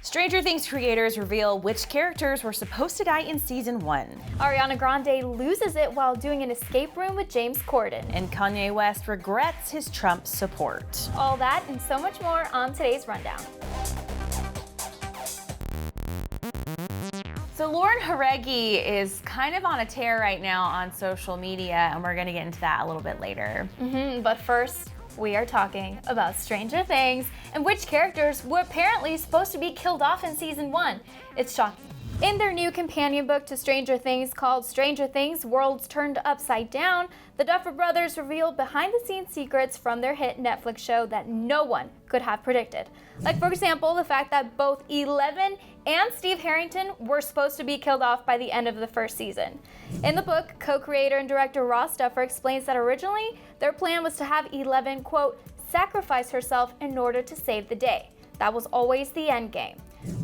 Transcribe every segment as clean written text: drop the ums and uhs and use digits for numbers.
Stranger Things creators reveal which characters were supposed to die in season 1. Ariana Grande loses it while doing an escape room with James Corden. And Kanye West regrets his Trump support. All that and so much more on today's Rundown. So Lauren Jauregui is kind of on a tear right now on social media, and we're going to get into that a little bit later. But first, we are talking about Stranger Things and which characters were apparently supposed to be killed off in season 1. It's shocking. In their new companion book to Stranger Things called Stranger Things: Worlds Turned Upside Down, the Duffer Brothers revealed behind-the-scenes secrets from their hit Netflix show that no one could have predicted. Like, for example, the fact that both Eleven and Steve Harrington were supposed to be killed off by the end of the first season. In the book, co-creator and director Ross Duffer explains that originally their plan was to have Eleven, quote, sacrifice herself in order to save the day. That was always the end game.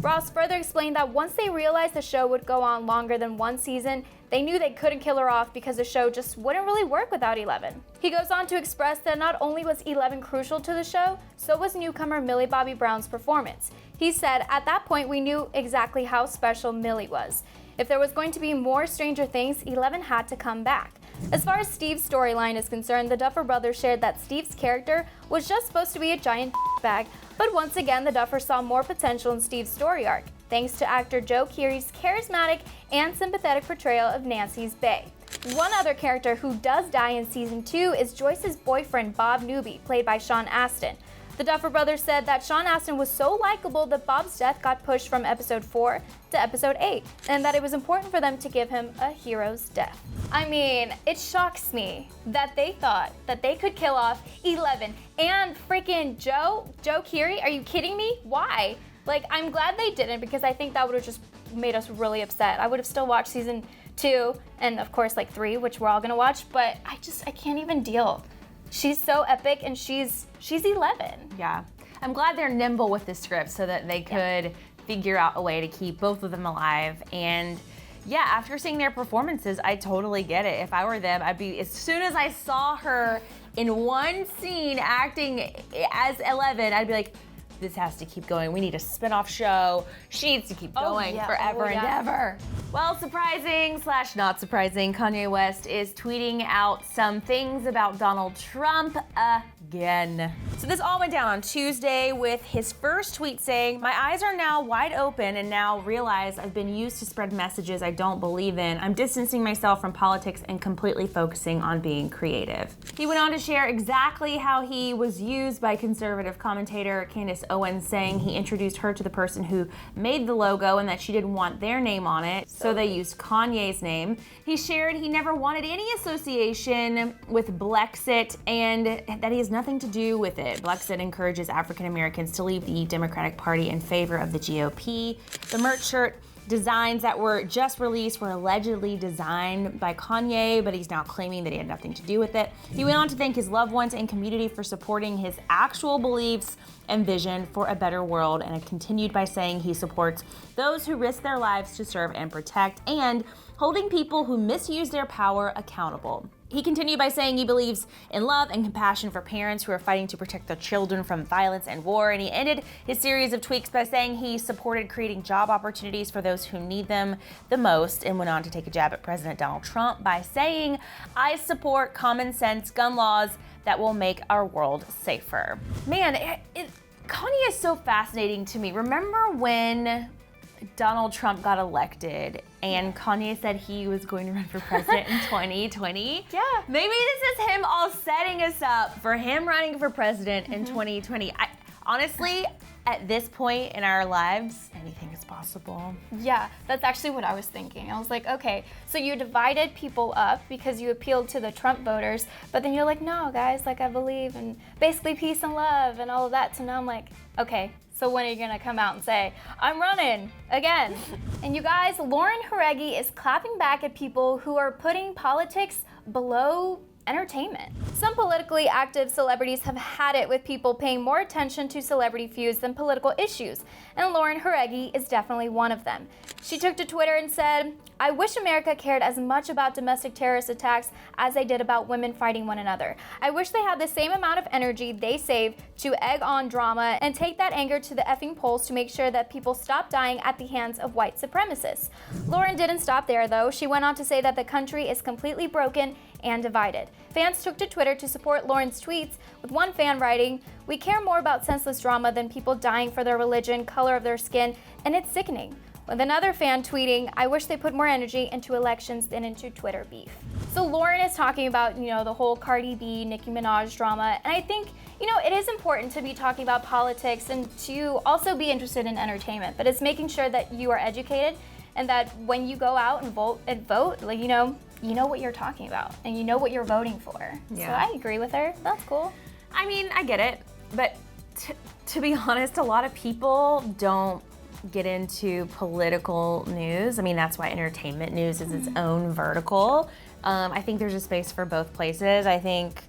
Ross further explained that once they realized the show would go on longer than one season, they knew they couldn't kill her off because the show just wouldn't really work without Eleven. He goes on to express that not only was Eleven crucial to the show, so was newcomer Millie Bobby Brown's performance. He said, at that point we knew exactly how special Millie was. If there was going to be more Stranger Things, Eleven had to come back. As far as Steve's storyline is concerned, the Duffer Brothers shared that Steve's character was just supposed to be a giant bag, but once again the Duffers saw more potential in Steve's story arc, thanks to actor Joe Keery's charismatic and sympathetic portrayal of Nancy's Bay. One other character who does die in season 2 is Joyce's boyfriend Bob Newby, played by Sean Astin. The Duffer Brothers said that Sean Astin was so likable that Bob's death got pushed from episode 4 to episode 8, and that it was important for them to give him a hero's death. I mean, it shocks me that they thought that they could kill off Eleven and freaking Joe Keery. Are you kidding me? Why? Like, I'm glad they didn't, because I think that would have just made us really upset. I would have still watched season 2 and of course like 3, which we're all gonna watch, but I can't even deal. She's so epic and she's 11. Yeah. I'm glad they're nimble with the script so that they could figure out a way to keep both of them alive. And yeah, after seeing their performances, I totally get it. If I were them, I'd be, as soon as I saw her in one scene acting as 11, I'd be like, this has to keep going. We need a spin-off show. She needs to keep going forever and ever. Well, surprising / not surprising, Kanye West is tweeting out some things about Donald Trump again. So this all went down on Tuesday with his first tweet saying, "My eyes are now wide open and now realize I've been used to spread messages I don't believe in. I'm distancing myself from politics and completely focusing on being creative." He went on to share exactly how he was used by conservative commentator Candace Owens, saying he introduced her to the person who made the logo and that she didn't want their name on it, so they used Kanye's name. He shared he never wanted any association with Blexit and that he has nothing to do with it. Blexit encourages African Americans to leave the Democratic Party in favor of the GOP. The merch shirt designs that were just released were allegedly designed by Kanye, but he's now claiming that he had nothing to do with it. He went on to thank his loved ones and community for supporting his actual beliefs and vision for a better world, and continued by saying he supports those who risk their lives to serve and protect, and holding people who misuse their power accountable. He continued by saying he believes in love and compassion for parents who are fighting to protect their children from violence and war, and he ended his series of tweets by saying he supported creating job opportunities for those who need them the most, and went on to take a jab at President Donald Trump by saying, "I support common sense gun laws that will make our world safer." Man, Kanye is so fascinating to me. Remember when Donald Trump got elected and Kanye said he was going to run for president in 2020? Yeah. Maybe this is him all setting us up for him running for president in 2020. Honestly, at this point in our lives, anything is possible. Yeah, that's actually what I was thinking. I was like, okay, so you divided people up because you appealed to the Trump voters, but then you're like, no, guys, like I believe in basically peace and love and all of that. So now I'm like, okay, so when are you gonna come out and say, I'm running again? And you guys, Lauren Jauregui is clapping back at people who are putting politics below entertainment. Some politically active celebrities have had it with people paying more attention to celebrity feuds than political issues, and Lauren Jauregui is definitely one of them. She took to Twitter and said, "I wish America cared as much about domestic terrorist attacks as they did about women fighting one another. I wish they had the same amount of energy they save to egg on drama and take that anger to the effing polls to make sure that people stop dying at the hands of white supremacists." Lauren didn't stop there, though. She went on to say that the country is completely broken and divided. Fans took to Twitter to support Lauren's tweets, with one fan writing, "We care more about senseless drama than people dying for their religion, color of their skin, and it's sickening." With another fan tweeting, "I wish they put more energy into elections than into Twitter beef." So Lauren is talking about, the whole Cardi B, Nicki Minaj drama, and I think, it is important to be talking about politics and to also be interested in entertainment, but it's making sure that you are educated and that when you go out and vote, like, you know what you're talking about and you know what you're voting for. Yeah. So I agree with her. That's cool. I mean, I get it, but to be honest, a lot of people don't get into political news. I mean, that's why entertainment news is its own vertical. I think there's a space for both places. I think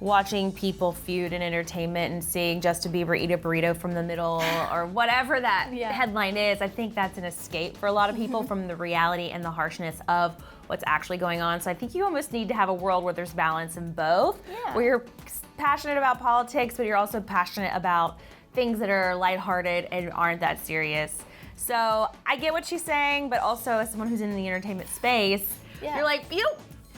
watching people feud in entertainment and seeing Justin Bieber eat a burrito from the middle or whatever that headline is, I think that's an escape for a lot of people from the reality and the harshness of what's actually going on. So I think you almost need to have a world where there's balance in both, where you're passionate about politics, but you're also passionate about things that are lighthearted and aren't that serious. So I get what she's saying, but also as someone who's in the entertainment space, you're like,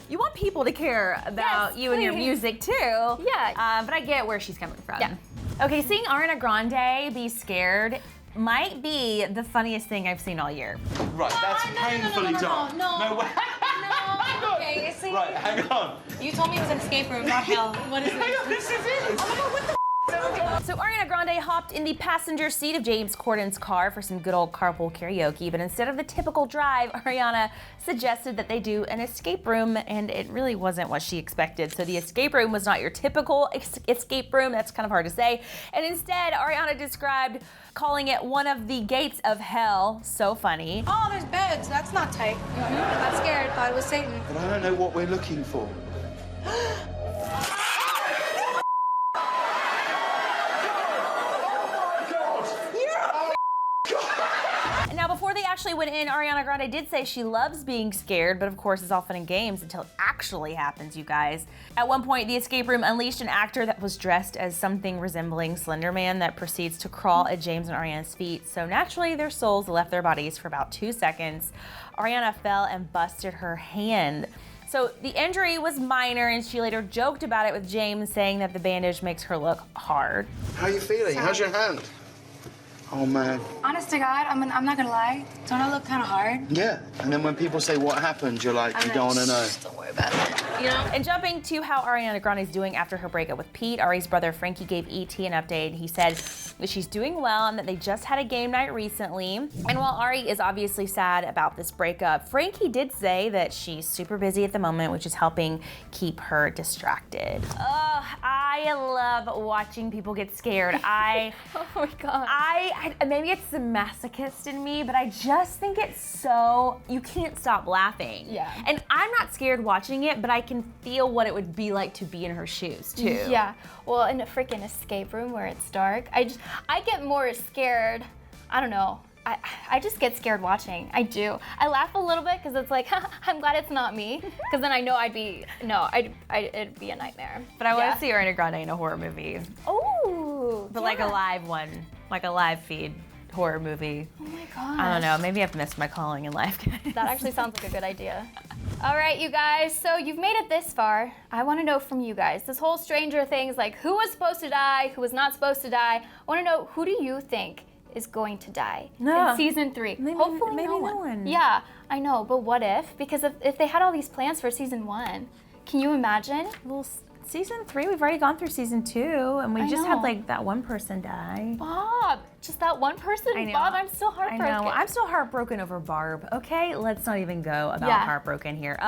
you want people to care about you and your music too. Yeah. But I get where she's coming from. Yeah. Okay, seeing Ariana Grande be scared might be the funniest thing I've seen all year. Right, that's painfully dumb. No, way. Hang on. Okay, see, Right, hang on. you told me it was an escape room, not hell. What is Hang on, this is it. Oh my God, what the So Ariana Grande hopped in the passenger seat of James Corden's car for some good old carpool karaoke, but instead of the typical drive, Ariana suggested that they do an escape room, and it really wasn't what she expected. So the escape room was not your typical escape room, that's kind of hard to say, and instead Ariana described calling it one of the gates of hell. So funny. Oh, there's beds. That's not tight. Got scared. Thought it was Satan. But I don't know what we're looking for. Now, before they actually went in, Ariana Grande did say she loves being scared, but of course it's all fun and games until it actually happens, you guys. At one point, the escape room unleashed an actor that was dressed as something resembling Slender Man that proceeds to crawl at James and Ariana's feet. So naturally, their souls left their bodies for about 2 seconds. Ariana fell and busted her hand. So the injury was minor, and she later joked about it with James, saying that the bandage makes her look hard. How are you feeling? How's your hand? Oh, man. Honest to God, I'm not gonna lie. Don't I look kind of hard? Yeah, and then when people say what happened, you're like, you don't want to know. Don't worry about it. You know? And jumping to how Ariana Grande is doing after her breakup with Pete, Ari's brother Frankie gave ET an update. He said that she's doing well and that they just had a game night recently. And while Ari is obviously sad about this breakup, Frankie did say that she's super busy at the moment, which is helping keep her distracted. Ugh, I love watching people get scared. Oh my God. Maybe it's the masochist in me, but I just think it's so, you can't stop laughing. Yeah. And I'm not scared watching it, but I can feel what it would be like to be in her shoes too. Yeah. Well, in a freaking escape room where it's dark, I get more scared. I don't know. I just get scared watching. I do. I laugh a little bit because it's like, I'm glad it's not me. Because then I know it'd be a nightmare. But I want to see Ariana Grande in a horror movie. Oh. But like a live one, like a live feed horror movie. Oh my God. I don't know, maybe I've missed my calling in life. That actually sounds like a good idea. All right, you guys, so you've made it this far. I want to know from you guys, this whole Stranger Things, like who was supposed to die, who was not supposed to die. I want to know, who do you think is going to die in season 3? Hopefully maybe no no one. one. Yeah, I know, but what if? Because if they had all these plans for season 1, can you imagine? Well, season 3, we've already gone through season 2, and we I just know. had like that one person die. Bob, just that one person? I know. Bob, I'm still heartbroken. I know. I'm still heartbroken over Barb. Okay, let's not even go about Yeah. heartbroken here.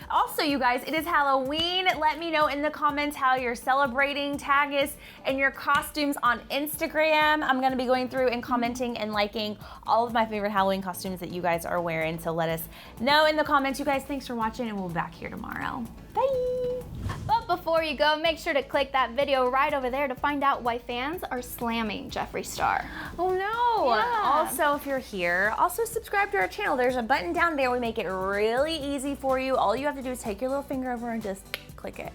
Also, you guys, it is Halloween. Let me know in the comments how you're celebrating. Tag us in your costumes on Instagram. I'm gonna be going through and commenting and liking all of my favorite Halloween costumes that you guys are wearing. So let us know in the comments. You guys, thanks for watching, and we'll be back here tomorrow. Bye. Bye. But before you go, make sure to click that video right over there to find out why fans are slamming Jeffree Star. Oh no! Yeah. Also, if you're here, also subscribe to our channel. There's a button down there. We make it really easy for you. All you have to do is take your little finger over and just click it.